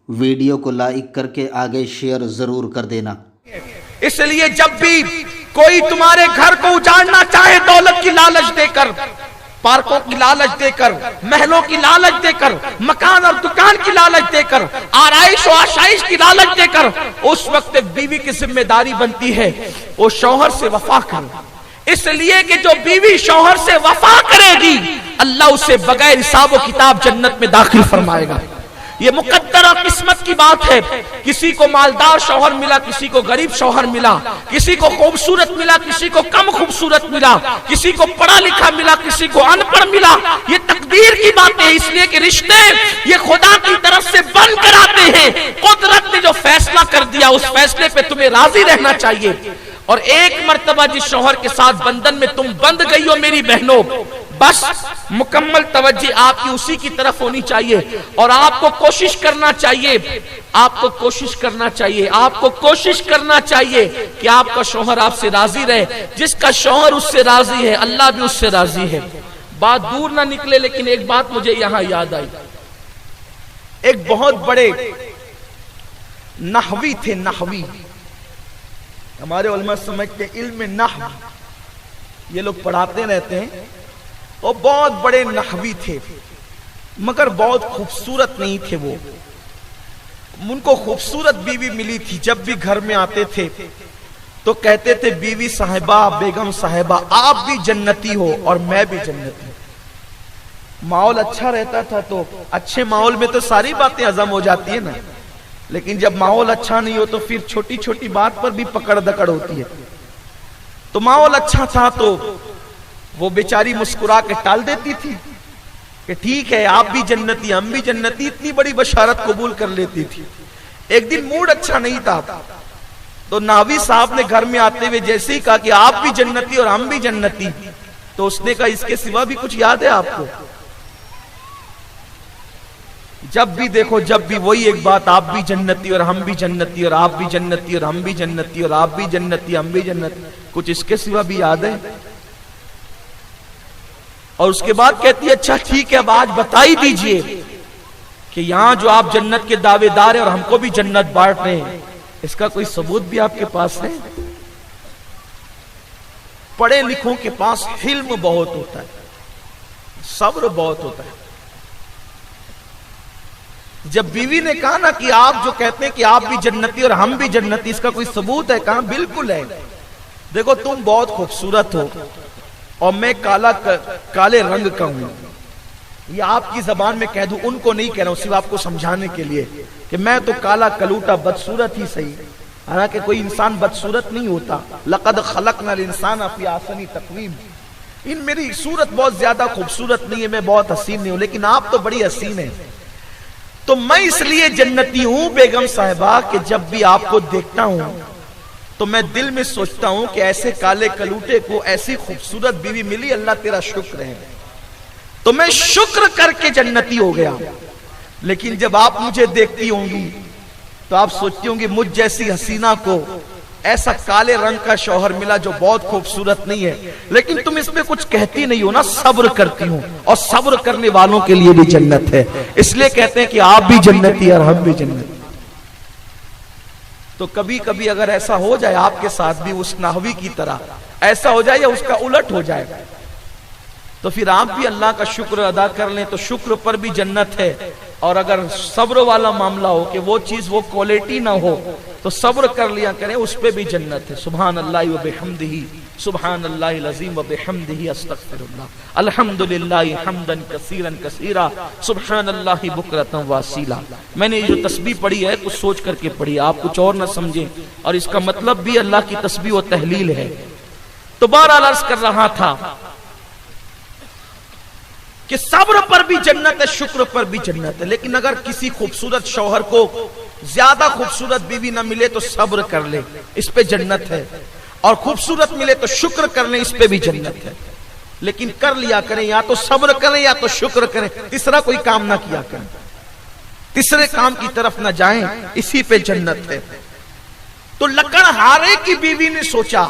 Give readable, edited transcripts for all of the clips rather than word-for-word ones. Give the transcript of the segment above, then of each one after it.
Video کو like کر کے آگے شیئر ضرور کر دینا۔ اس لیے جب بھی کوئی تمہارے گھر کو اجاڑنا چاہے دولت کی لالچ دے کر، پارکوں کی لالچ دے کر، محلوں کی لالچ دے کر، مکان اور دکان کی لالچ دے کر، آرائش و آشائش کی لالچ دے کر، اس وقت بیوی کی ذمہ داری بنتی ہے وہ شوہر سے وفا کرے۔ اس لیے کہ جو بیوی شوہر سے وفا کرے گی اللہ اسے بغیر حساب و کتاب جنت میں داخل فرمائے گا۔ یہ مقدر اور قسمت کی بات ہے۔ کسی کو مالدار شوہر ملا، کسی کو غریب شوہر ملا، کسی کو خوبصورت ملا، کسی کو کم خوبصورت ملا، کسی کو پڑھا لکھا ملا، کسی کو ان پڑھ ملا۔ یہ تقدیر کی بات ہے، اس لیے کہ رشتے یہ خدا کی طرف سے بن کر آتے ہیں۔ قدرت نے جو فیصلہ کر دیا اس فیصلے پہ تمہیں راضی رہنا چاہیے۔ اور ایک مرتبہ جس شوہر کے ساتھ بندھن میں تم بندھ گئی ہو میری بہنوں، بس مکمل توجہ آپ کی اسی کی طرف ہونی چاہیے، اور آپ کو کوشش کرنا چاہیے، آپ کو کوشش کرنا چاہیے، آپ کو کوشش کرنا چاہیے کہ آپ کا شوہر آپ سے راضی رہے۔ جس کا شوہر اس سے راضی ہے اللہ بھی اس سے راضی ہے۔ بات دور نہ نکلے، لیکن ایک بات مجھے یہاں یاد آئی۔ ایک بہت بڑے نحوی تھے، نحوی، ہمارے علماء سمجھتے علم نحو یہ لوگ پڑھاتے رہتے ہیں، وہ بہت بڑے نحوی تھے مگر بہت خوبصورت نہیں تھے۔ وہ ان کو خوبصورت بیوی ملی تھی، جب بھی گھر میں آتے تھے تو کہتے تھے بیوی صاحبہ، بیگم صاحبہ، آپ بھی جنتی ہو اور میں بھی جنتی ہوں۔ ماحول اچھا رہتا تھا تو اچھے ماحول میں تو ساری باتیں ہضم ہو جاتی ہیں نا، لیکن جب ماحول اچھا نہیں ہو تو پھر چھوٹی چھوٹی بات پر بھی پکڑ دکڑ ہوتی ہے۔ تو ماحول اچھا تھا تو وہ بیچاری مسکرا کے ٹال دیتی تھی کہ ٹھیک ہے آپ بھی جنتی ہم بھی جنتی، اتنی بڑی بشارت قبول کر لیتی تھی۔ ایک دن موڈ اچھا نہیں تھا تو ناوی صاحب نے گھر میں آتے ہوئے جیسے ہی کہا کہ آپ بھی جنتی اور ہم بھی جنتی، تو اس نے کہا اس کے سوا بھی کچھ یاد ہے آپ کو؟ جب بھی دیکھو جب بھی وہی ایک بات، آپ بھی جنتی اور ہم بھی جنتی، اور آپ بھی جنتی اور ہم بھی جنتی، اور آپ بھی جنتی ہم بھی جنتی، کچھ اس کے سوا بھی یاد ہے؟ اور اس کے بعد کہتی ہے اچھا ٹھیک ہے اب آج بتا ہی دیجئے کہ یہاں جو آپ جنت کے دعوے دار ہیں اور ہم کو بھی جنت بانٹ رہے ہیں، اس کا کوئی ثبوت بھی آپ کے پاس ہے؟ پڑھے لکھوں کے پاس حلم بہت ہوتا ہے، صبر بہت ہوتا ہے۔ جب بیوی نے کہا نا کہ آپ جو کہتے ہیں کہ آپ بھی جنتی اور ہم بھی جنتی، اس کا کوئی ثبوت ہے؟ کہا بالکل ہے۔ دیکھو تم بہت خوبصورت ہو اور میں کالے رنگ کا ہوں، یہ آپ کی زبان میں کہہ دوں، ان کو نہیں کہہ رہا ہوں، صرف آپ کو سمجھانے کے لیے کہ میں تو کالا کلوٹا بدصورت ہی صحیح، حالانکہ کوئی انسان بدصورت نہیں ہوتا۔ لقد خلقنا الانسان فی احسن تقویم، ان میری صورت بہت زیادہ خوبصورت نہیں ہے، میں بہت حسین نہیں ہوں، لیکن آپ تو بڑی حسین ہیں۔ تو میں اس لیے جنتی ہوں بیگم صاحبہ کہ جب بھی آپ کو دیکھتا ہوں تو میں دل میں سوچتا ہوں کہ ایسے کالے کلوٹے کو ایسی خوبصورت بیوی ملی، اللہ تیرا شکر ہے، تو میں شکر کر کے جنتی ہو گیا۔ لیکن جب آپ مجھے دیکھتی ہوں گی تو آپ سوچتی ہوں گی مجھ جیسی حسینہ کو ایسا کالے رنگ کا شوہر ملا جو بہت خوبصورت نہیں ہے، لیکن تم اس میں کچھ کہتی نہیں ہو نا، صبر کرتی ہوں، اور صبر کرنے والوں کے لیے بھی جنت ہے، اس لیے کہتے ہیں کہ آپ بھی جنتی اور ہم بھی جنتی۔ تو کبھی کبھی اگر ایسا ہو جائے آپ کے ساتھ بھی اس نحوی کی طرح ایسا ہو جائے یا اس کا الٹ ہو جائے، تو پھر آپ بھی اللہ کا شکر ادا کر لیں تو شکر پر بھی جنت ہے، اور اگر صبر والا معاملہ ہو کہ وہ چیز وہ کوالٹی نہ ہو تو صبر کر لیا کریں، اس پہ بھی جنت ہے۔ سبحان اللہ و بحمدہ، سبحان اللہ العظیم و بحمدہ، استغفر اللہ، الحمدللہ حمدا کثیرا کثیرا، سبحان اللہ بکرۃ و اصیلا۔ میں نے یہ جو تسبیح پڑھی ہے کچھ سوچ کر کے پڑھی، آپ کچھ اور نہ سمجھیں، اور اس کا مطلب بھی اللہ کی تسبیح و تحلیل ہے۔ تو بہرحال عرض کر رہا تھا کہ صبر پر بھی جنت ہے، شکر پر بھی جنت ہے، لیکن اگر کسی خوبصورت شوہر کو زیادہ خوبصورت بیوی نہ ملے تو صبر کر لے، اس پہ جنت ہے، اور خوبصورت ملے تو شکر کر لیں، اس پہ بھی جنت ہے۔ لیکن کر لیا کریں، یا تو صبر کریں یا تو شکر کریں، تیسرا کوئی کام نہ کیا کریں، تیسرے کام کی طرف نہ جائیں، اسی پہ جنت ہے۔ تو لکڑہارے کی بیوی نے سوچا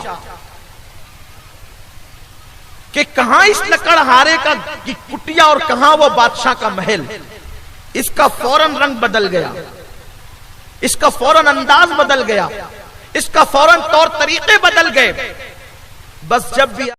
کہ کہاں اس لکڑہارے کا کٹیا اور کہاں وہ بادشاہ کا محل، اس کا فوراً رنگ بدل گیا، اس کا فوراً انداز بدل گیا، اس کا فوراً طور طریقے بدل گئے. بس جب بھی